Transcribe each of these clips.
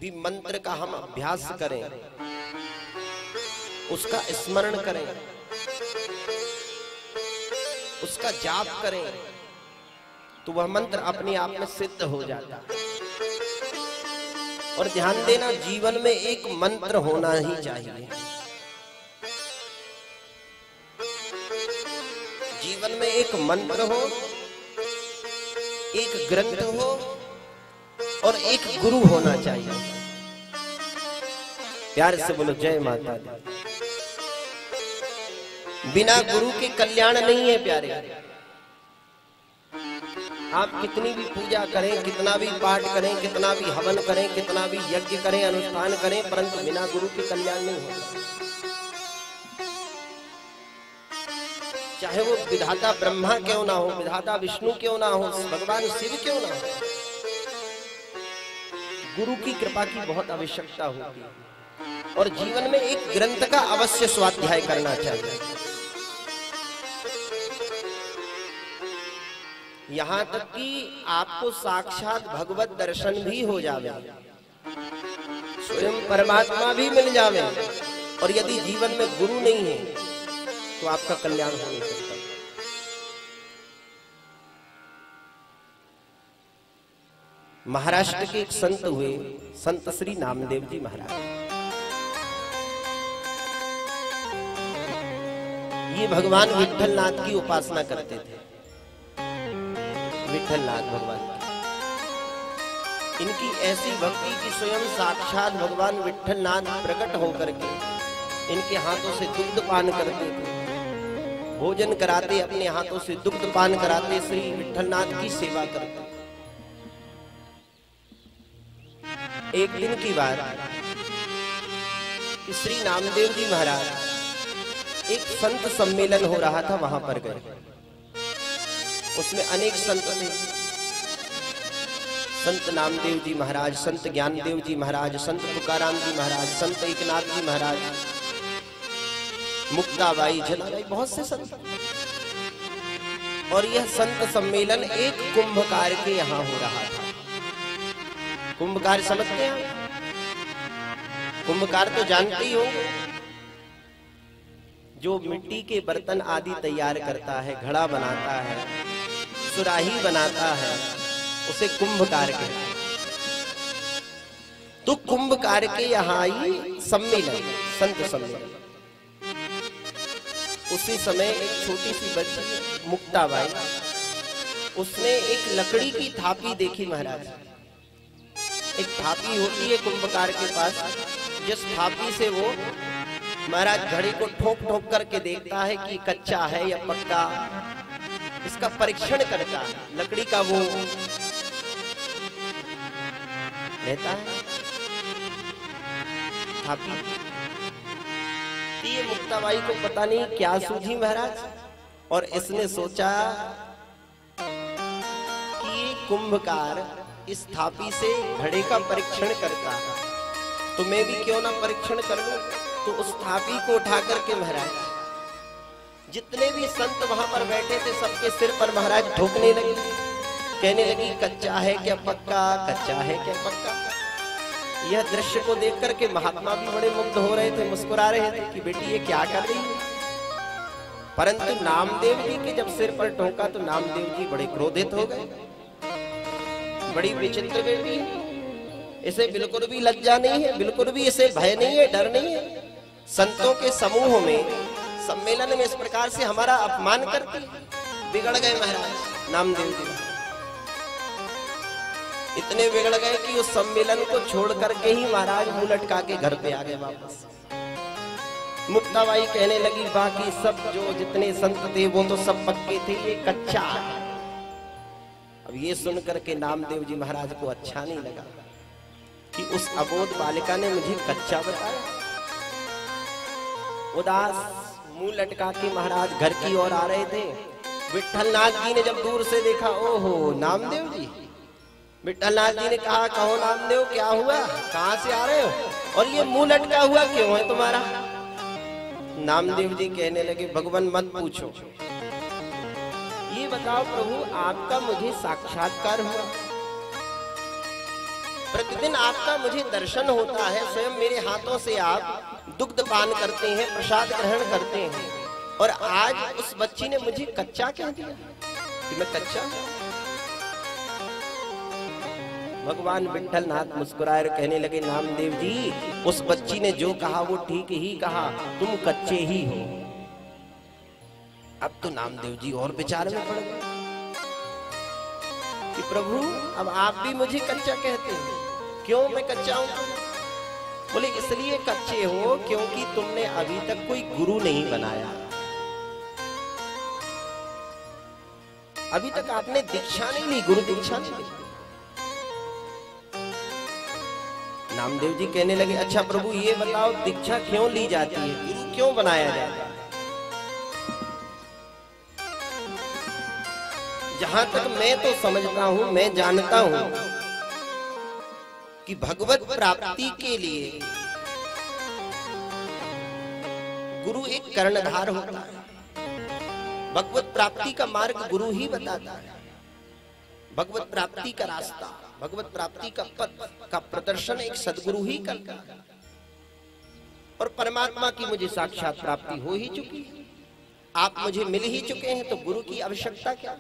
भी मंत्र का हम अभ्यास करें, उसका स्मरण करें, उसका जाप करें, तो वह मंत्र अपने आप में सिद्ध हो जाता है। और ध्यान देना, जीवन में एक मंत्र होना ही चाहिए। जीवन में एक मंत्र हो, एक ग्रंथ हो और एक गुरु होना चाहिए। प्यार से बोलो जय माता दी। बिना गुरु के कल्याण नहीं है प्यारे। आप कितनी भी पूजा करें, कितना भी पाठ करें, कितना भी हवन करें, कितना भी यज्ञ करें, अनुष्ठान करें, परंतु बिना गुरु के कल्याण नहीं होगा। चाहे वो विधाता ब्रह्मा क्यों ना हो, विधाता विष्णु क्यों ना हो, भगवान शिव क्यों ना हो, गुरु की कृपा की बहुत आवश्यकता होती है। और जीवन में एक ग्रंथ का अवश्य स्वाध्याय करना चाहिए। यहाँ तक कि आपको साक्षात भगवत दर्शन भी हो जावे, स्वयं परमात्मा भी मिल जावे, और यदि जीवन में गुरु नहीं है तो आपका कल्याण हो नहीं सकता। महाराष्ट्र के एक संत हुए, संत श्री नामदेव जी महाराज। ये भगवान विट्ठलनाथ की उपासना करते थे। विट्ठलनाथ भगवान की इनकी ऐसी भक्ति की स्वयं साक्षात भगवान विट्ठलनाथ प्रकट होकर के इनके हाथों से दुग्ध पान करते थे, भोजन कराते, अपने हाथों से दुग्ध पान कराते, श्री विट्ठलनाथ की सेवा करते। एक दिन की बात, श्री नामदेव जी महाराज एक संत सम्मेलन हो रहा था, वहां पर गए। उसमें अनेक संत थे, संत नामदेव जी महाराज, संत ज्ञानदेव जी महाराज, संत तुकाराम जी महाराज, संत एकनाथ जी महाराज, मुक्ताबाई, जलाबाई, बहुत से संत। और यह संत सम्मेलन एक कुंभकार के यहाँ हो रहा था। कुंभकार समझते हैं? कुंभकार तो जानते ही हो, जो मिट्टी के बर्तन आदि तैयार करता है, घड़ा बनाता है, सुराही बनाता है, उसे कुंभकार कहते हैं। तो कुंभकार के यहाँ ही सम्मेलन, संत सम्मेलन। उसी समय एक छोटी सी बच्ची मुक्ताबाई, उसने एक लकड़ी की थापी देखी महाराज। एक थापी होती है कुंभकार के पास, जिस थापी से वो महाराज घड़े को ठोक ठोक करके देखता है कि कच्चा है या पक्का, इसका परीक्षण करता है। लकड़ी का वो लेता है थापी। ये मुक्ताबाई को पता नहीं क्या सूझी महाराज, और इसने सोचा कि कुंभकार इस थापी से घड़े का परीक्षण करता है, तो मैं भी क्यों ना परीक्षण कर लूं। तो उस थापी को उठा करके महाराज जितने भी संत वहां पर बैठे थे सबके सिर पर महाराज ठोकने लगी, कहने लगी कच्चा है क्या पक्का, कच्चा है क्या पक्का। यह दृश्य को देख करके महात्मा भी बड़े मुग्ध हो रहे थे, मुस्कुरा रहे थे कि बेटी ये क्या कर रही है। परंतु नामदेव जी के जब सिर पर ठोका तो नामदेव जी बड़े क्रोधित हो गए। बड़ी विचित्र बेटी है, इसे बिल्कुल भी लज्जा नहीं है, बिल्कुल भी इसे भय नहीं है, डर नहीं है। संतों के समूह में, सम्मेलन में इस प्रकार से हमारा अपमान करती है। बिगड़ गए महाराज नामदेव जी, इतने बिगड़ गए कि उस सम्मेलन को छोड़ करके ही महाराज मुंह लटका के घर पे आ गए वापस। मुक्ताबाई कहने लगी बाकी सब जो जितने संत थे वो तो सब पक्के थे, ये कच्चा है। अब ये सुनकर के नामदेव जी महाराज को अच्छा नहीं लगा कि उस अबोध बालिका ने मुझे कच्चा बताया। उदास मुंह लटका के महाराज घर की ओर आ रहे थे। विट्ठलनाथ जी ने जब दूर से देखा, ओहो नामदेव जी। विट्ठलनाथ जी ने कहा कहो नामदेव क्या हुआ, कहां से आ रहे हो, और ये मुंह लटका हुआ क्यों है तुम्हारा। नामदेव जी कहने लगे भगवान मत पूछो, ये बताओ प्रभु आपका मुझे साक्षात्कार हुआ। प्रतिदिन आपका मुझे दर्शन होता है, स्वयं मेरे हाथों से आप दुग्ध पान करते हैं, प्रसाद ग्रहण करते हैं, और आज उस बच्ची ने मुझे कच्चा कह दिया कि मैं कच्चा। भगवान विट्ठल नाथ मुस्कुराए और कहने लगे, नामदेव जी, उस बच्ची ने जो कहा वो ठीक ही कहा, तुम कच्चे ही हो। अब तो नामदेव जी और विचार में पड़ गए कि प्रभु अब आप भी मुझे कच्चा कहते हैं, क्यों मैं कच्चा हूं? बोले इसलिए कच्चे हो क्योंकि तुमने अभी तक कोई गुरु नहीं बनाया, अभी तक आपने दीक्षा नहीं ली, गुरु दीक्षा नहीं ली। नामदेव जी कहने लगे, अच्छा प्रभु ये बताओ दीक्षा क्यों ली जाती है, गुरु क्यों बनाया जाता है? जहां तक मैं तो समझता हूं, मैं जानता हूं कि भगवत प्राप्ति के लिए गुरु एक कर्णधार होता है। भगवत प्राप्ति का मार्ग गुरु ही बताता है, भगवत प्राप्ति का रास्ता, भगवत प्राप्ति का पथ का प्रदर्शन एक सद्गुरु ही करता है। और परमात्मा की मुझे साक्षात प्राप्ति हो ही चुकी है, आप मुझे मिल ही चुके हैं, तो गुरु की आवश्यकता क्या?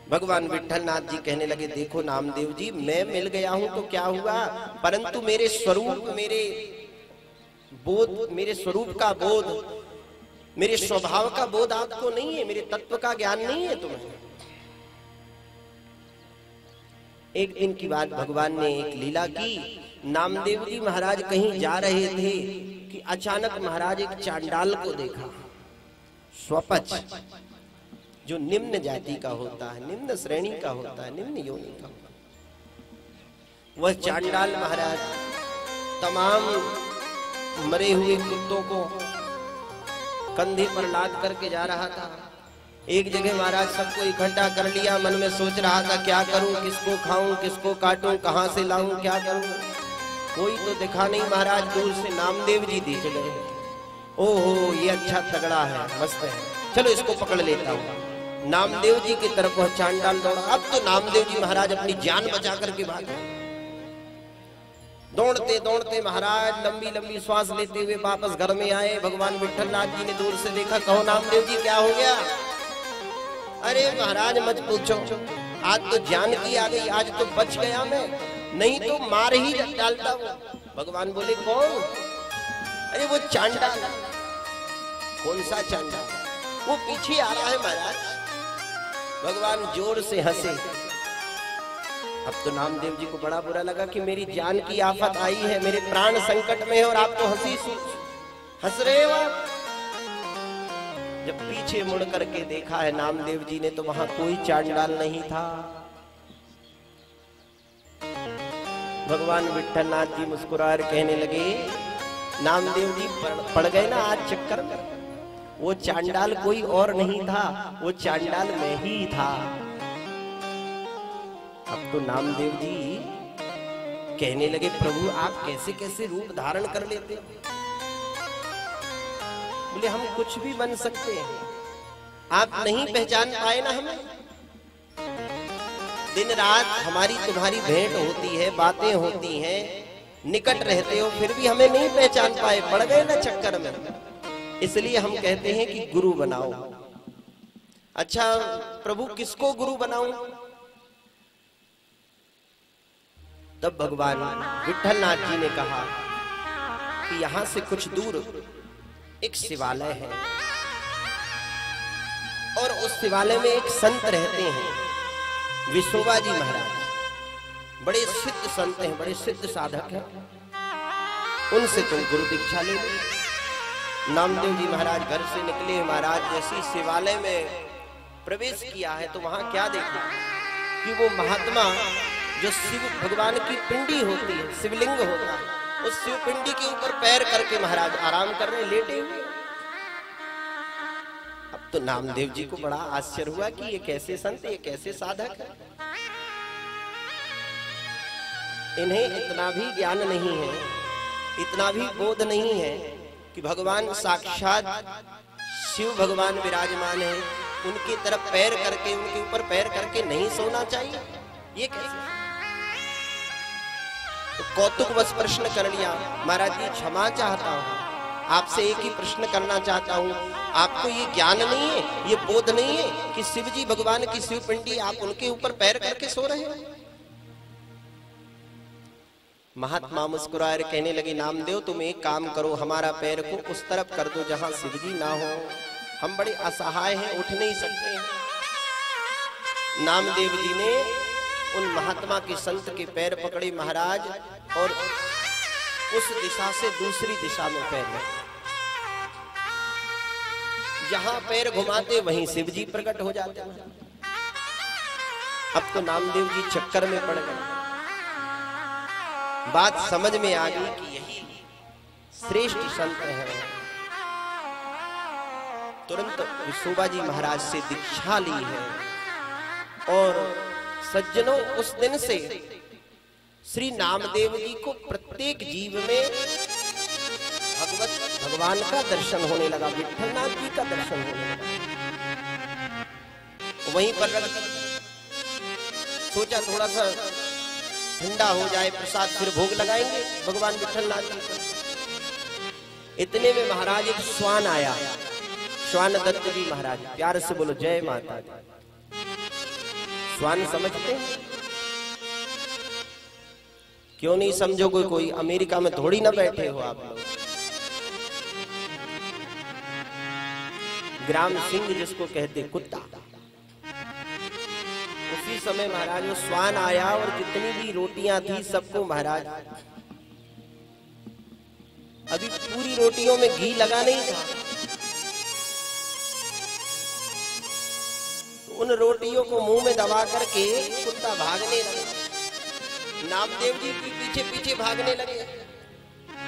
भगवान विट्ठल नाथ जी कहने लगे, देखो नामदेव जी, मैं मिल गया हूं तो क्या हुआ, परंतु मेरे स्वरूप, मेरे बोध, मेरे स्वरूप का बोध, मेरे स्वभाव का बोध आपको नहीं है, मेरे तत्व का ज्ञान नहीं है तुम्हें। एक दिन की बात, भगवान ने एक लीला की। नामदेव जी महाराज कहीं जा रहे थे कि अचानक महाराज एक चांडाल को देखा, स्वपच, जो निम्न जाति का होता है, निम्न श्रेणी का होता है, निम्न योनि का होता है। वह चांडाल महाराज तमाम मरे हुए कुत्तों को कंधे पर लाद करके जा रहा था। एक जगह महाराज सबको इकट्ठा कर लिया, मन में सोच रहा था क्या करूं, किसको खाऊं, किसको काटूं, कहां से लाऊं, क्या करूं। कोई तो दिखा नहीं, महाराज दूर से नामदेव जी दिख गए। ओहो ये अच्छा तगड़ा है, मस्त है, चलो इसको पकड़ लेता हूं। नामदेव जी की तरफ वह चांडाल दौड़ा। अब तो नामदेव जी महाराज अपनी जान बचा करके भागे। दौड़ते दौड़ते महाराज लंबी लंबी श्वास लेते हुए वापस घर में आए। भगवान विट्ठल नाथ जी ने दूर से देखा, कहो नामदेव जी क्या हो गया? अरे महाराज मत पूछो, आज तो जान की आ गई, आज तो बच गया मैं, नहीं तो मार ही डालता हूं। भगवान बोले कौन? अरे वो चांडाल। कौन सा चांडाल? वो पीछे आ रहा है महाराज। भगवान जोर से हंसे। अब तो नामदेव जी को बड़ा बुरा लगा कि मेरी जान की आफत आई है, मेरे प्राण संकट में है और आप तो हंस रहे हो। जब पीछे मुड़ करके देखा है नामदेव जी ने, तो वहां कोई चांडाल नहीं था। भगवान विट्ठल नाथ जी मुस्कुराकर कहने लगे, नामदेव जी पड़ गए ना आज चक्कर में। वो चांडाल कोई और नहीं था, वो चांडाल मैं ही था। अब तो नामदेव जी कहने लगे, प्रभु आप कैसे कैसे रूप धारण कर लेते हो? बोले हम कुछ भी बन सकते हैं, आप नहीं पहचान पाए ना हमें। दिन रात हमारी तुम्हारी भेंट होती है, बातें होती हैं, निकट रहते हो, फिर भी हमें नहीं पहचान पाए, पड़ गए ना चक्कर में। इसलिए हम कहते हैं कि गुरु बनाओ। अच्छा प्रभु किसको गुरु बनाऊं? तब भगवान विट्ठल नाथ जी ने कहा कि यहां से कुछ दूर एक शिवालय है और उस शिवालय में एक संत रहते हैं, विश्वोबा जी महाराज। बड़े सिद्ध संत हैं, बड़े सिद्ध साधक हैं, उनसे तुम गुरु दीक्षा ले लो। नामदेव जी महाराज घर से निकले। महाराज जैसे शिवालय में प्रवेश किया है तो वहां क्या देखा कि वो महात्मा जो शिव भगवान की पिंडी होती है, शिवलिंग होता है, उस शिव पिंडी के ऊपर पैर करके महाराज आराम कर रहे, लेटे हुए। अब तो नामदेव जी को बड़ा आश्चर्य हुआ कि ये कैसे संत, ये कैसे साधक है। इन्हें इतना भी ज्ञान नहीं है, इतना भी बोध नहीं है कि भगवान साक्षात शिव भगवान विराजमान है, उनकी तरफ पैर करके, उनके ऊपर पैर करके नहीं सोना चाहिए? ये कैसे? तो कौतुक बस प्रश्न कर लिया। महाराज जी क्षमा चाहता हूं, आपसे एक ही प्रश्न करना चाहता हूं, आपको ये ज्ञान नहीं है, ये बोध नहीं है कि शिव जी भगवान की शिव पिंडी, आप उनके ऊपर पैर करके सो रहे हैं? महात्मा मुस्कुराए कहने लगे, नामदेव तुम एक काम करो, हमारा पैर को उस तरफ कर दो जहां शिव जी ना हो, हम बड़े असहाय हैं, उठ नहीं सकते हैं। नामदेव जी ने उन महात्मा के संत के पैर पकड़े महाराज, और उस दिशा से दूसरी दिशा में पैर रखे। जहां पैर घुमाते वहीं शिव जी प्रकट हो जाते हैं। अब तो नामदेव जी चक्कर में पड़ गए। बात समझ में आ गई कि यही श्रेष्ठ संत हैं। तुरंत विश्वोबा जी महाराज से दीक्षा ली है। और सज्जनों, उस दिन से श्री नामदेव जी को प्रत्येक जीव में भगवान का दर्शन होने लगा, विठलनाथ जी का दर्शन होने लगा। वहीं पर रख सोचा थोड़ा सा ठंडा हो जाए प्रसाद, फिर भोग लगाएंगे भगवान विठलनाथ जी को। इतने में महाराज एक श्वान आया, श्वान दत्त जी महाराज, प्यार से बोलो जय माता दी। श्वान समझते हैं? क्यों नहीं समझोगे? कोई अमेरिका में थोड़ी ना बैठे हो आप लोग। ग्राम सिंह जिसको कहते कुत्ता, उसी समय महाराज वो श्वान आया और जितनी भी रोटियां थी सबको महाराज, अभी पूरी रोटियों में घी लगा नहीं था, तो उन रोटियों को मुंह में दबा करके कुत्ता भागने लगा। नामदेव जी भी पीछे पीछे भागने लगे।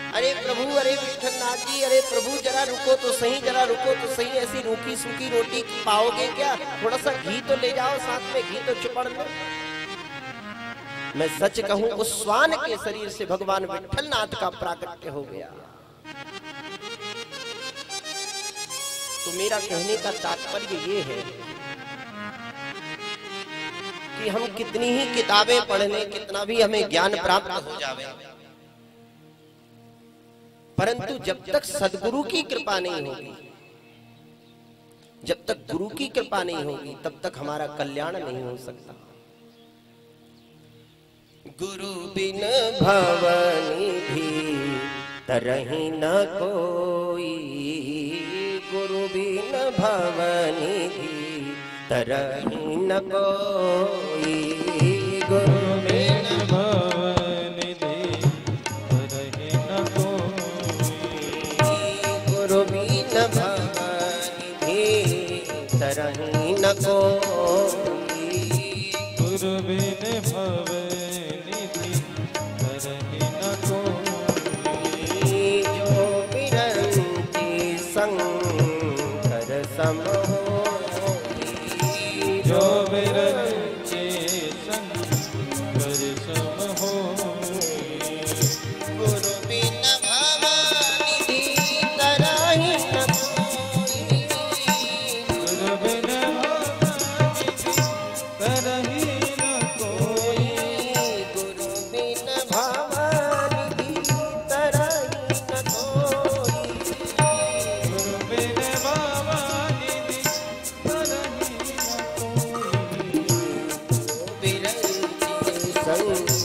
अरे प्रभु, अरे विठलनाथ जी, अरे प्रभु जरा रुको तो सही, जरा रुको तो सही, ऐसी रूखी सूखी रोटी पाओगे क्या? थोड़ा सा घी तो ले जाओ, साथ में घी तो चुपड़ लो। मैं सच कहूं, उस श्वान के शरीर से भगवान विठलनाथ का प्राकट्य हो गया। तो मेरा कहने का तात्पर्य ये है कि हम कितनी ही किताबें पढ़ लें, कितना भी हमें ज्ञान प्राप्त हो जावे, परंतु जब तक सद्गुरु की कृपा नहीं होगी, जब तक गुरु की कृपा नहीं होगी, तब तक हमारा कल्याण नहीं हो सकता। गुरु बिन भवनिधि तरहि न कोई, गुरु बिन भवनिधि तरहि न कोई, गुरु बिन भवनिधि तरहि न कोई, गुरु बिन भवनिधि तरहि न कोई, गुरु बिन भवनिधि तरहि न कोई, जो बिरंती शंकर सम जो विरंचे शंकर सम होई, गुरु बिन भवनिधि तरहि न कोई, गुरु बिन भवनिधि तरहि न कोई, गुरु बिन भवनिधि तरहि न कोई, गुरु बिन भवनिधि तरहि संग